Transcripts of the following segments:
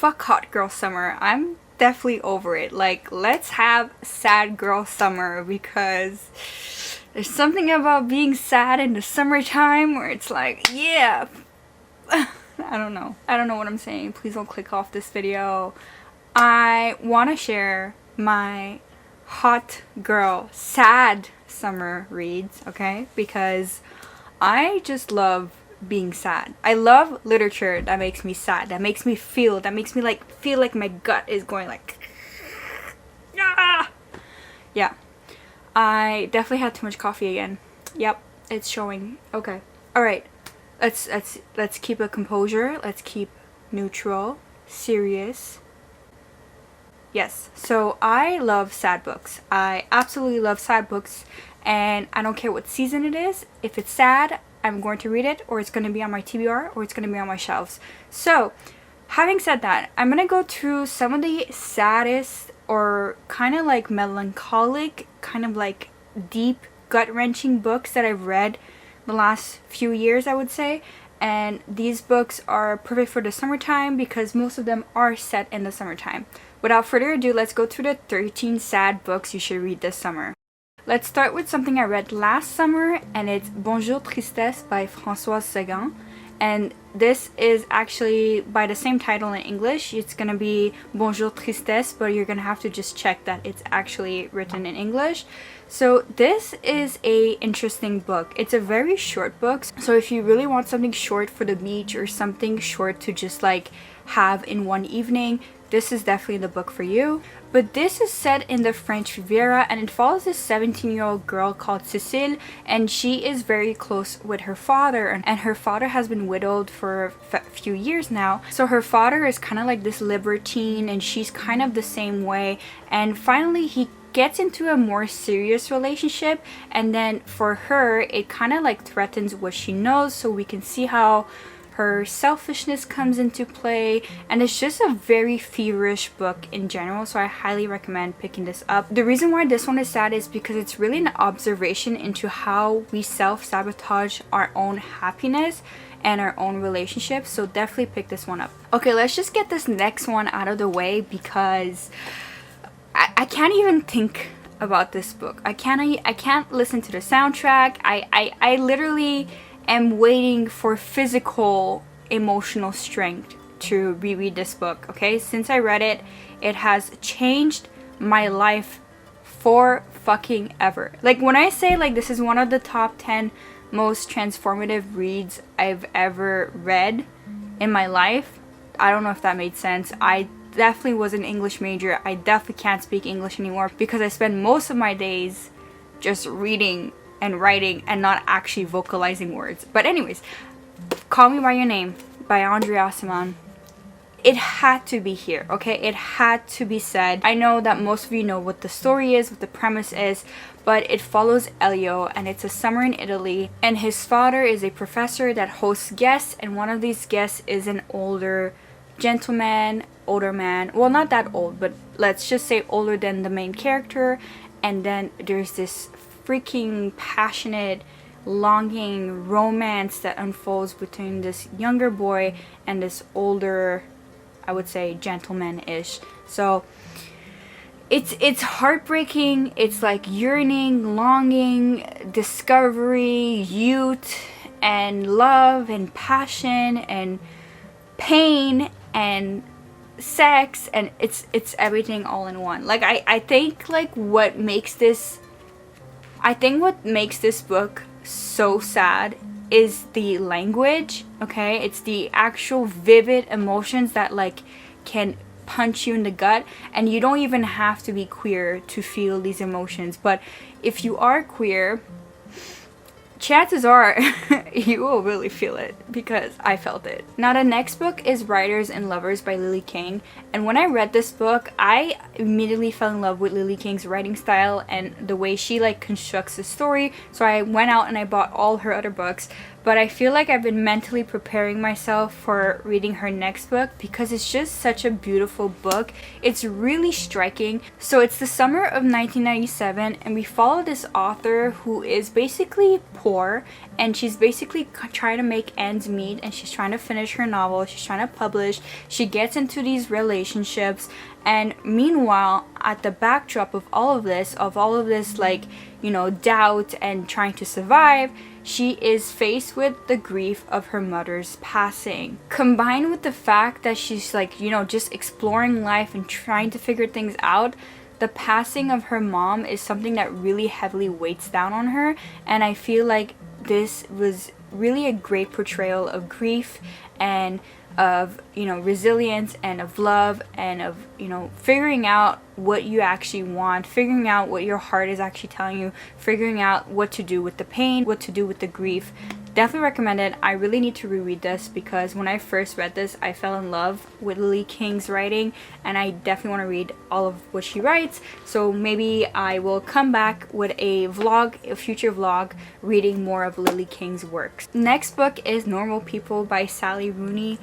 fuck hot girl summer. I'm definitely over it. Like, let's have sad girl summer, because there's something about being sad in the summertime where it's like, yeah. I don't know what I'm saying. Please don't click off this video. I want to share my hot girl sad summer reads, okay? Because I just love being sad. I love literature that makes me sad, that makes me feel like feel like my gut is going like ah! Yeah. I definitely had too much coffee again. Yep, it's showing. Okay. All right. Let's keep a composure. Let's keep neutral, serious. Yes. So I love sad books. I absolutely love sad books, and I don't care what season it is. If it's sad, I'm going to read it, or it's going to be on my TBR, or it's going to be on my shelves. So, having said that, I'm going to go through some of the saddest or kind of like melancholic, kind of like deep, gut-wrenching books that I've read the last few years, I would say. And these books are perfect for the summertime because most of them are set in the summertime. Without further ado, let's go through the 13 sad books you should read this summer. Let's start with something I read last summer, and it's Bonjour Tristesse by Françoise Sagan. And this is actually by the same title in English. It's gonna be Bonjour Tristesse, but you're gonna have to just check that it's actually written in English. So this is a interesting book. It's a very short book. So if you really want something short for the beach or something short to just like have in one evening, this is definitely the book for you. But this is set in the French Riviera, and it follows this 17-year-old girl called Cécile, and she is very close with her father, and her father has been widowed for a few years now. So her father is kind of like this libertine, and she's kind of the same way, and finally he gets into a more serious relationship, and then for her it kind of like threatens what she knows. So we can see how her selfishness comes into play, and it's just a very feverish book in general, so I highly recommend picking this up. The reason why this one is sad is because it's really an observation into how we self-sabotage our own happiness and our own relationships, so definitely pick this one up. Okay, let's just get this next one out of the way because I can't even think about this book. I can't listen to the soundtrack. I literally am waiting for physical emotional strength to reread this book. Okay, since I read it, it has changed my life for fucking ever. Like, when I say like this is one of the top 10 most transformative reads I've ever read in my life, I don't know if that made sense. I definitely was an English major. I definitely can't speak English anymore because I spend most of my days just reading and writing and not actually vocalizing words. But anyways, Call Me By Your Name by Andrea Aciman. It had to be here, okay? It had to be said. I know that most of you know what the story is, what the premise is, but it follows Elio, and it's a summer in Italy, and his father is a professor that hosts guests, and one of these guests is an older gentleman, older man, well, not that old, but let's just say older than the main character. And then there's this freaking passionate, longing romance that unfolds between this younger boy and this older, I would say, gentleman-ish. So it's heartbreaking. It's like yearning, longing, discovery, youth, and love, and passion, and pain, and sex, and it's everything all in one. Like, I think like what makes this book so sad is the language, okay? It's the actual vivid emotions that like can punch you in the gut, and you don't even have to be queer to feel these emotions. But if you are queer, chances are you will really feel it, because I felt it. Now the next book is Writers and Lovers by Lily King, and when I read this book, I immediately fell in love with Lily King's writing style and the way she like constructs the story. So I went out and I bought all her other books, but I feel like I've been mentally preparing myself for reading her next book because it's just such a beautiful book. It's really striking. So it's the summer of 1997 and we follow this author who is basically poor, and she's basically trying to make ends meet, and she's trying to finish her novel, she's trying to publish, she gets into these relationships, and meanwhile at the backdrop of all of this like, you know, doubt and trying to survive, she is faced with the grief of her mother's passing, combined with the fact that she's like, you know, just exploring life and trying to figure things out. The passing of her mom is something that really heavily weighs down on her, and I feel like this was really a great portrayal of grief and of, you know, resilience and of love and of, you know, figuring out what you actually want, figuring out what your heart is actually telling you, figuring out what to do with the pain, what to do with the grief. Definitely recommend it. I really need to reread this because when I first read this, I fell in love with Lily King's writing, and I definitely want to read all of what she writes. So maybe I will come back with a vlog, a future vlog, reading more of Lily King's works. Next book is Normal People by Sally Rooney.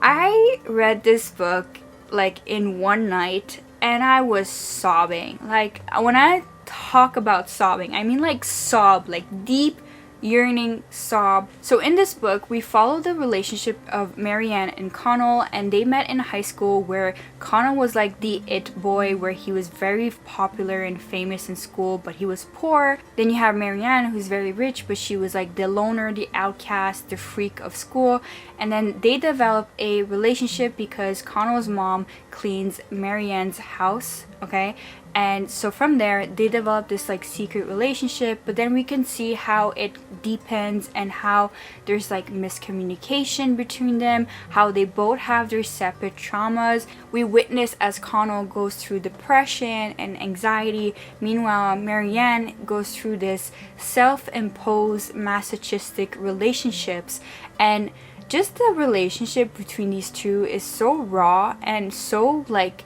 I read this book like in one night and I was sobbing. Like, when I talk about sobbing, I mean like sob, like deep yearning sob. So in this book we follow the relationship of Marianne and Connell, and they met in high school where Connell was like the it boy, where he was very popular and famous in school but he was poor. Then you have Marianne, who's very rich, but she was like the loner, the outcast, the freak of school. And then they develop a relationship because Connell's mom cleans Marianne's house, okay? And so from there they develop this like secret relationship, but then we can see how it deepens and how there's like miscommunication between them, how they both have their separate traumas. We witness as Connell goes through depression and anxiety. Meanwhile, Marianne goes through this self-imposed masochistic relationships, and just the relationship between these two is so raw and so like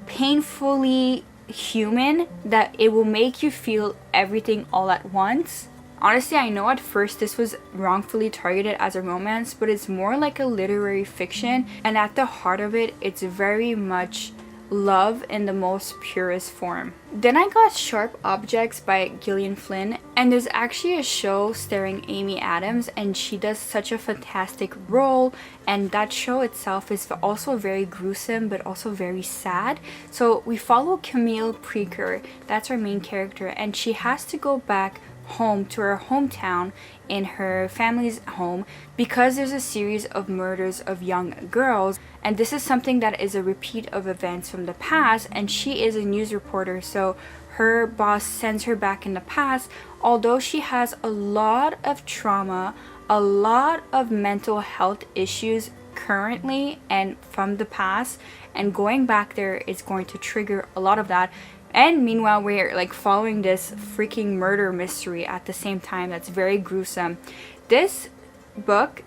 painfully human that it will make you feel everything all at once. Honestly, I know at first this was wrongfully targeted as a romance, but it's more like a literary fiction, and at the heart of it, it's very much love in the most purest form. Then I got Sharp Objects by Gillian Flynn, and there's actually a show starring Amy Adams, and she does such a fantastic role, and that show itself is also very gruesome but also very sad. So we follow Camille Preaker, that's our main character, and she has to go back home to her hometown in her family's home because there's a series of murders of young girls, and this is something that is a repeat of events from the past, and she is a news reporter, so her boss sends her back in the past. Although she has a lot of trauma, a lot of mental health issues currently and from the past, and going back there is going to trigger a lot of that. And meanwhile, we're like following this freaking murder mystery at the same time that's very gruesome. This book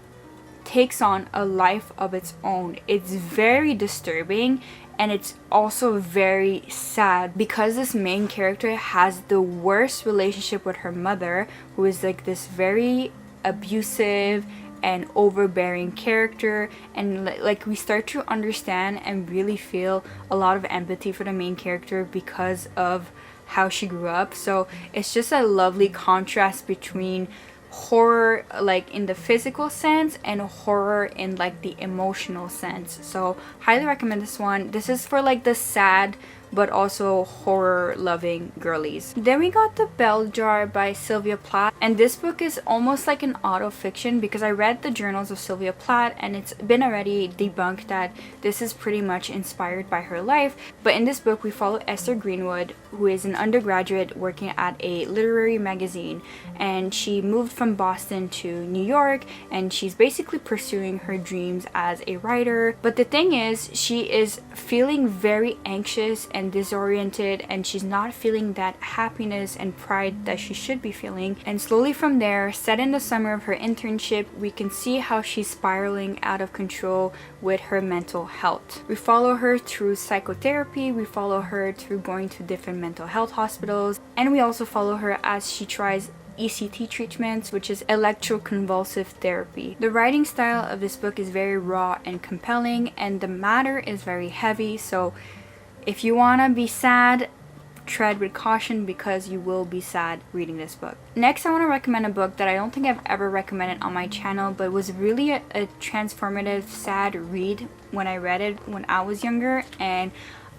takes on a life of its own. It's very disturbing, and it's also very sad because this main character has the worst relationship with her mother, who is like this very abusive and overbearing character, and like we start to understand and really feel a lot of empathy for the main character because of how she grew up. So it's just a lovely contrast between horror like in the physical sense and horror in like the emotional sense. So highly recommend this one. This is for like the sad but also horror loving girlies. Then we got The Bell Jar by Sylvia Plath, and this book is almost like an auto-fiction because I read the journals of Sylvia Plath and it's been already debunked that this is pretty much inspired by her life. But in this book we follow Esther Greenwood, who is an undergraduate working at a literary magazine, and she moved from Boston to New York, and she's basically pursuing her dreams as a writer. But the thing is, she is feeling very anxious and disoriented, and she's not feeling that happiness and pride that she should be feeling. And slowly from there, set in the summer of her internship, we can see how she's spiraling out of control with her mental health. We follow her through psychotherapy, we follow her through going to different mental health hospitals, and we also follow her as she tries ECT treatments, which is electroconvulsive therapy. The writing style of this book is very raw and compelling, and the matter is very heavy, so if you want to be sad, tread with caution because you will be sad reading this book. Next, I want to recommend a book that I don't think I've ever recommended on my channel, but was really a transformative, sad read when I read it when I was younger, and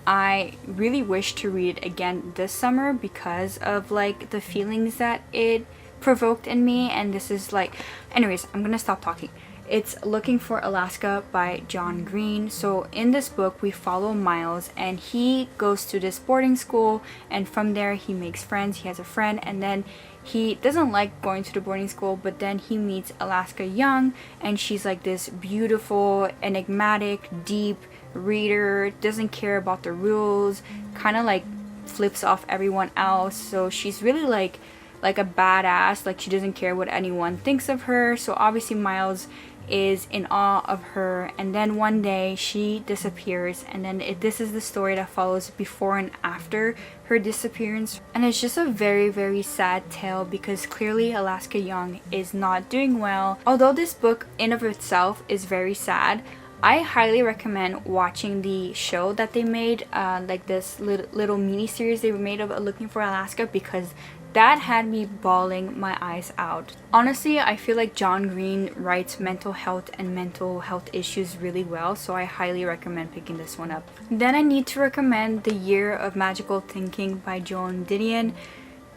I really wish to read it again this summer because of like the feelings that it provoked in me. And this is like, anyways, I'm gonna stop talking. It's Looking for Alaska by John Green. So in this book we follow Miles, and he goes to this boarding school, and from there he makes friends. He has a friend, and then he doesn't like going to the boarding school, but then he meets Alaska Young, and she's like this beautiful, enigmatic, deep reader, doesn't care about the rules, kind of like flips off everyone else. So she's really like a badass, like she doesn't care what anyone thinks of her. So obviously Miles is in awe of her, and then one day she disappears, and then this is the story that follows before and after her disappearance. And it's just a very, very sad tale because clearly Alaska Young is not doing well. Although this book in of itself is very sad, I highly recommend watching the show that they made, like this little mini series they made of Looking for Alaska, because that had me bawling my eyes out. Honestly, I feel like John Green writes mental health and mental health issues really well, so I highly recommend picking this one up. Then I need to recommend The Year of Magical Thinking by Joan Didion.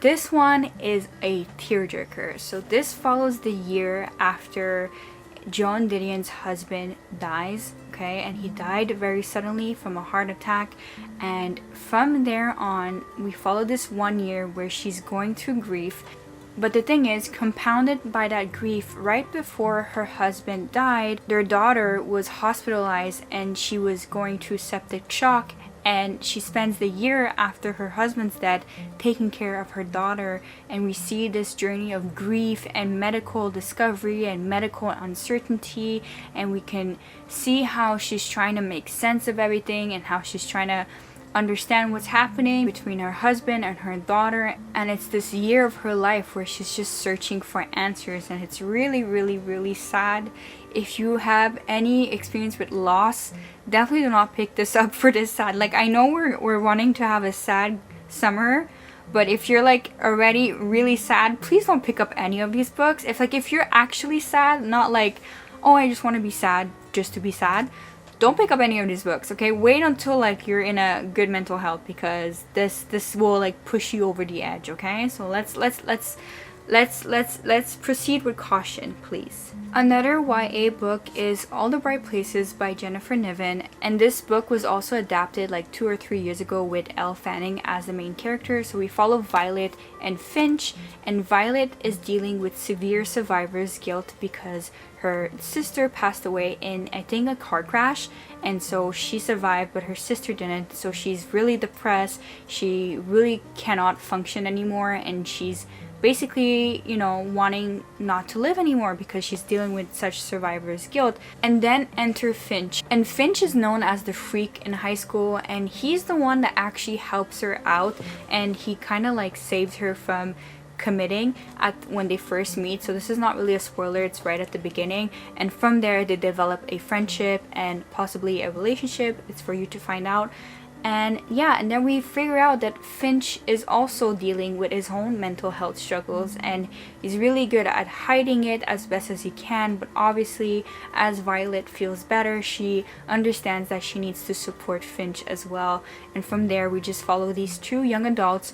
This one is a tearjerker. So this follows the year after Joan Didion's husband dies, okay, and he died very suddenly from a heart attack. And from there on we follow this 1 year where she's going through grief. But the thing is, compounded by that grief, right before her husband died, their daughter was hospitalized and she was going through septic shock, and she spends the year after her husband's death taking care of her daughter. And we see this journey of grief and medical discovery and medical uncertainty, and we can see how she's trying to make sense of everything and how she's trying to understand what's happening between her husband and her daughter. And it's this year of her life where she's just searching for answers, and it's really, really, really sad. If you have any experience with loss, definitely do not pick this up for this sad. Like, I know we're wanting to have a sad summer, but if you're like already really sad, please don't pick up any of these books. If you're actually sad, not like, oh, I just want to be sad just to be sad, don't pick up any of these books, okay? Wait until like you're in a good mental health, because this will like push you over the edge, okay? So let's proceed with caution, please. Another YA book is All the Bright Places by Jennifer Niven, and this book was also adapted like 2 or 3 years ago with Elle Fanning as the main character. So we follow Violet and Finch, and Violet is dealing with severe survivor's guilt because her sister passed away in, I think, a car crash, and so she survived but her sister didn't. So she's really depressed, she really cannot function anymore, and she's basically, you know, wanting not to live anymore because she's dealing with such survivor's guilt. And then enter Finch, and Finch is known as the freak in high school, and he's the one that actually helps her out, and he kind of like saves her from committing when they first meet. So this is not really a spoiler, it's right at the beginning, and from there they develop a friendship and possibly a relationship. It's for you to find out. And yeah, and then we figure out that Finch is also dealing with his own mental health struggles, and he's really good at hiding it as best as he can. But obviously, as Violet feels better, she understands that she needs to support Finch as well. And from there, we just follow these two young adults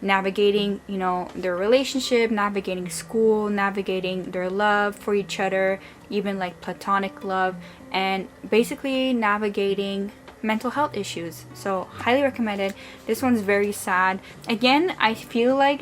navigating, you know, their relationship, navigating school, navigating their love for each other, even like platonic love, and basically navigating mental health issues. So highly recommended. This one's very sad. Again, I feel like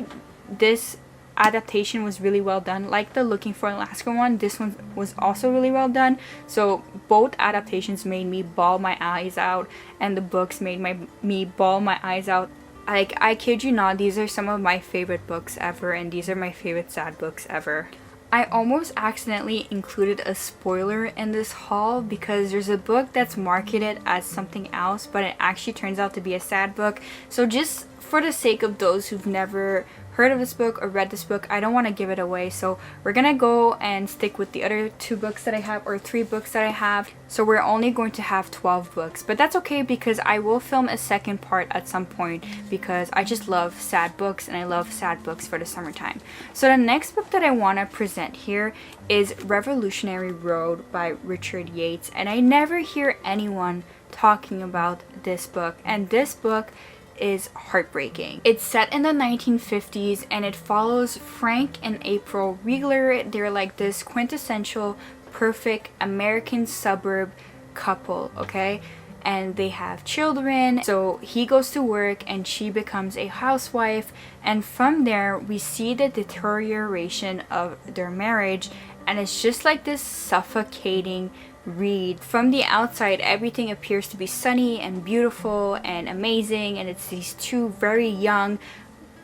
this adaptation was really well done. Like the Looking for Alaska one, this one was also really well done. So both adaptations made me bawl my eyes out, and the books made me bawl my eyes out. Like, I kid you not, these are some of my favorite books ever, and these are my favorite sad books ever. I almost accidentally included a spoiler in this haul because there's a book that's marketed as something else, but it actually turns out to be a sad book. So just for the sake of those who've never heard of this book or read this book, I don't want to give it away. So we're gonna go and stick with the other 2 books that I have, or 3 books that I have. So we're only going to have 12 books, but that's okay because I will film a second part at some point because I just love sad books and I love sad books for the summertime. So the next book that I want to present here is Revolutionary Road by Richard Yates, and I never hear anyone talking about this book, and this book is heartbreaking. It's set in the 1950s and it follows Frank and April Riegler. They're like this quintessential perfect American suburb couple, okay? And they have children. So he goes to work and she becomes a housewife, and from there we see the deterioration of their marriage, and it's just like this suffocating read. From the outside, everything appears to be sunny and beautiful and amazing, and it's these 2 very young,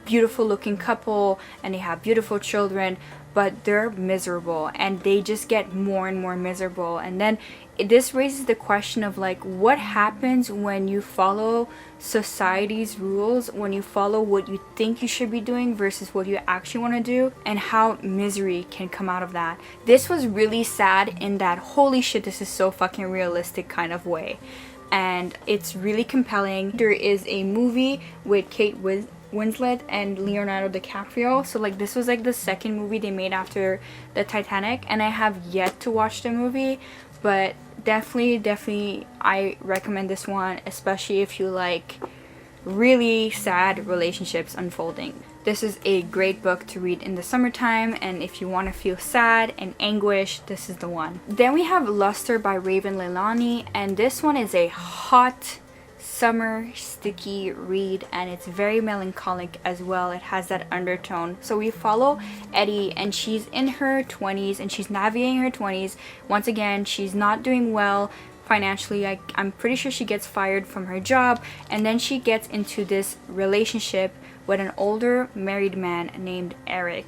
beautiful looking couple, and they have beautiful children, but they're miserable, and they just get more and more miserable. And then this raises the question of like, what happens when you follow society's rules, when you follow what you think you should be doing versus what you actually want to do, and how misery can come out of that. This was really sad in that holy shit, this is so fucking realistic kind of way, and it's really compelling. There is a movie with Kate Winslet and Leonardo DiCaprio, so like this was like the second movie they made after the Titanic, and I have yet to watch the movie, but definitely I recommend this one, especially if you like really sad relationships unfolding. This is a great book to read in the summertime, and if you want to feel sad and anguish, this is the one. Then we have Luster by Raven Leilani, and this one is a hot summer sticky read, and it's very melancholic as well. It has that undertone. So we follow Eddie, and she's in her 20s and she's navigating her 20s. Once again, she's not doing well financially. I'm pretty sure she gets fired from her job, and then she gets into this relationship with an older married man named Eric.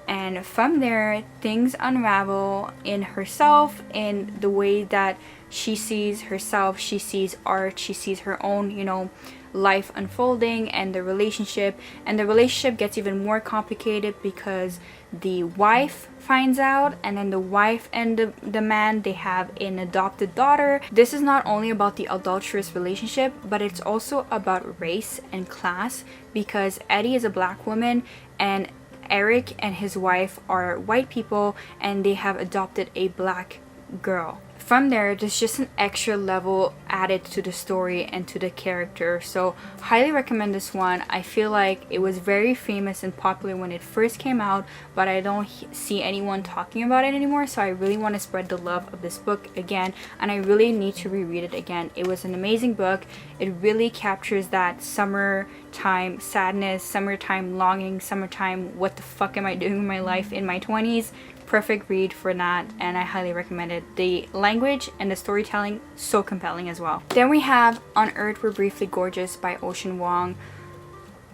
And from there, things unravel in herself, in the way that she sees herself, she sees art, she sees her own, you know, life unfolding, and the relationship gets even more complicated because the wife finds out, and then the wife and the man, they have an adopted daughter. This is not only about the adulterous relationship, but it's also about race and class, because Eddie is a black woman and Eric and his wife are white people, and they have adopted a black girl. From there, there's just an extra level added to the story and to the character. So highly recommend this one. I feel like it was very famous and popular when it first came out, but I don't see anyone talking about it anymore. So I really want to spread the love of this book again, and I really need to reread it again. It was an amazing book. It really captures that summertime sadness, summertime longing, summertime what the fuck am I doing with my life in my 20s. Perfect read for that, and I highly recommend it. The language and the storytelling, so compelling as well. Then we have On Earth We're Briefly Gorgeous by Ocean Vuong.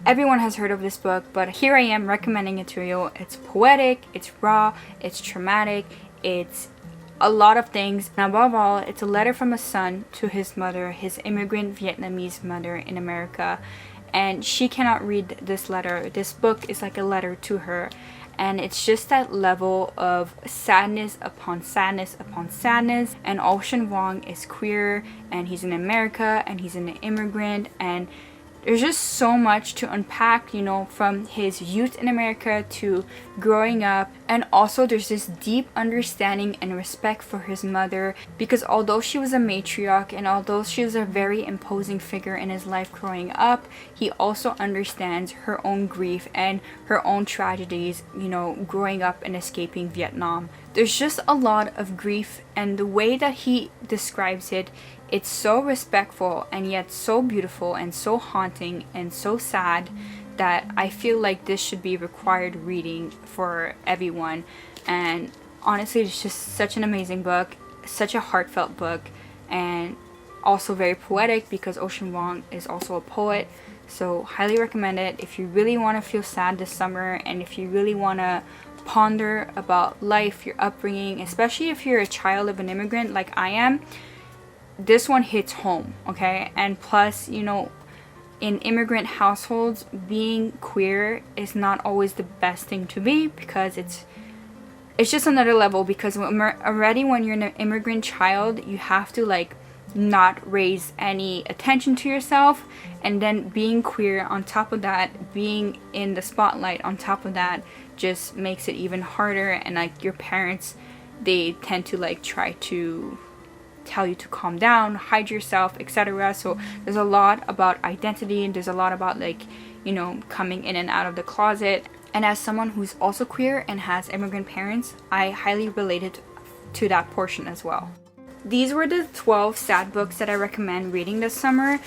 Everyone has heard of this book, but here I am recommending it to you. It's poetic, it's raw, it's traumatic, it's a lot of things, and above all, it's a letter from a son to his mother, his immigrant Vietnamese mother in America, and she cannot read this letter. This book is like a letter to her. And it's just that level of sadness upon sadness upon sadness. And Ocean Vuong is queer, and he's in America, and he's an immigrant, and there's just so much to unpack, you know, from his youth in America to growing up. And also there's this deep understanding and respect for his mother, because although she was a matriarch and although she was a very imposing figure in his life growing up, he also understands her own grief and her own tragedies, you know, growing up and escaping Vietnam. There's just a lot of grief, and the way that he describes it, it's so respectful and yet so beautiful and so haunting and so sad that I feel like this should be required reading for everyone. And honestly, it's just such an amazing book, such a heartfelt book, and also very poetic because Ocean Vuong is also a poet. So highly recommend it if you really want to feel sad this summer, and if you really want to ponder about life, your upbringing, especially if you're a child of an immigrant like I am. This one hits home, okay? And plus, you know, in immigrant households, being queer is not always the best thing to be, because it's just another level, because already when you're an immigrant child, you have to like not raise any attention to yourself, and then being queer on top of that, being in the spotlight on top of that, just makes it even harder. And like your parents, they tend to like try to tell you to calm down, hide yourself, etc. So there's a lot about identity, and there's a lot about like, you know, coming in and out of the closet. And as someone who's also queer and has immigrant parents, I highly related to that portion as well. These were the 12 sad books that I recommend reading this summer.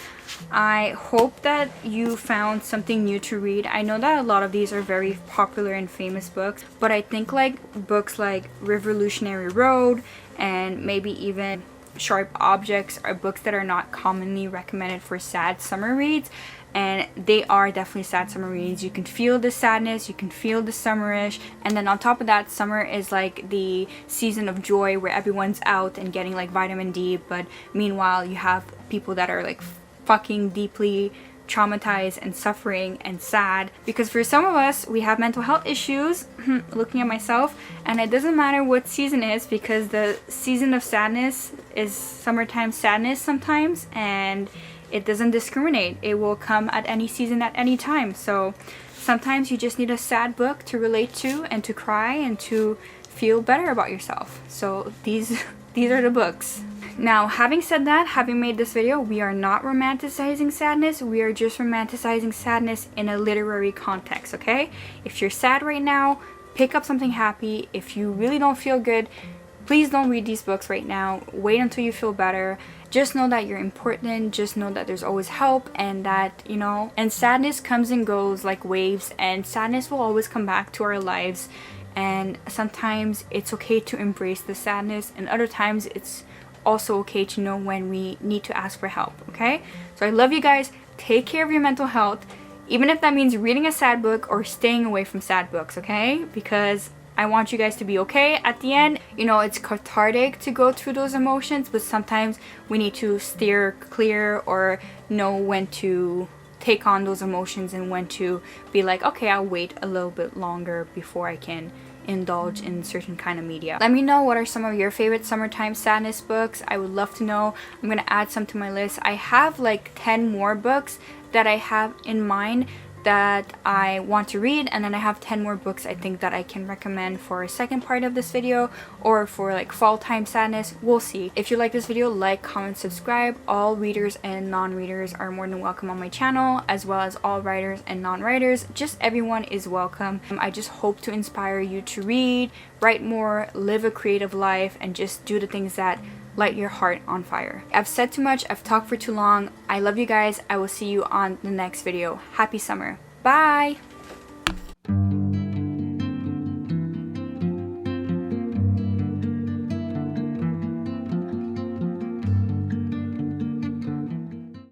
I hope that you found something new to read. I know that a lot of these are very popular and famous books, but I think like books like Revolutionary Road and maybe even Sharp Objects are books that are not commonly recommended for sad summer reads, and they are definitely sad summer reads. You can feel the sadness, you can feel the summerish, and then on top of that, summer is like the season of joy where everyone's out and getting like vitamin D, but meanwhile you have people that are like fucking deeply traumatized and suffering and sad, because for some of us we have mental health issues looking at myself, and it doesn't matter what season it is, because the season of sadness is summertime sadness sometimes, and it doesn't discriminate. It will come at any season at any time. So sometimes you just need a sad book to relate to and to cry and to feel better about yourself. So these are the books. Now, having said that, having made this video, we are not romanticizing sadness. We are just romanticizing sadness in a literary context, okay? If you're sad right now, pick up something happy. If you really don't feel good, please don't read these books right now. Wait until you feel better. Just know that you're important. Just know that there's always help, and that, you know, and sadness comes and goes like waves, and sadness will always come back to our lives. And sometimes it's okay to embrace the sadness, and other times it's also okay to know when we need to ask for help, okay? So I love you guys. Take care of your mental health, even if that means reading a sad book or staying away from sad books, okay? Because I want you guys to be okay at the end. You know, it's cathartic to go through those emotions, but sometimes we need to steer clear or know when to take on those emotions and when to be like, okay, I'll wait a little bit longer before I can indulge in certain kind of media. Let me know what are some of your favorite summertime sadness books. I would love to know. I'm gonna add some to my list. I have like 10 more books that I have in mind that I want to read, and then I have 10 more books I think that I can recommend for a second part of this video, or for like fall time sadness. We'll see. If you like this video, like, comment, subscribe. All readers and non-readers are more than welcome on my channel, as well as all writers and non-writers. Just everyone is welcome. I just hope to inspire you to read, write more, live a creative life, and just do the things that light your heart on fire. I've said too much. I've talked for too long. I love you guys. I will see you on the next video. Happy summer. Bye!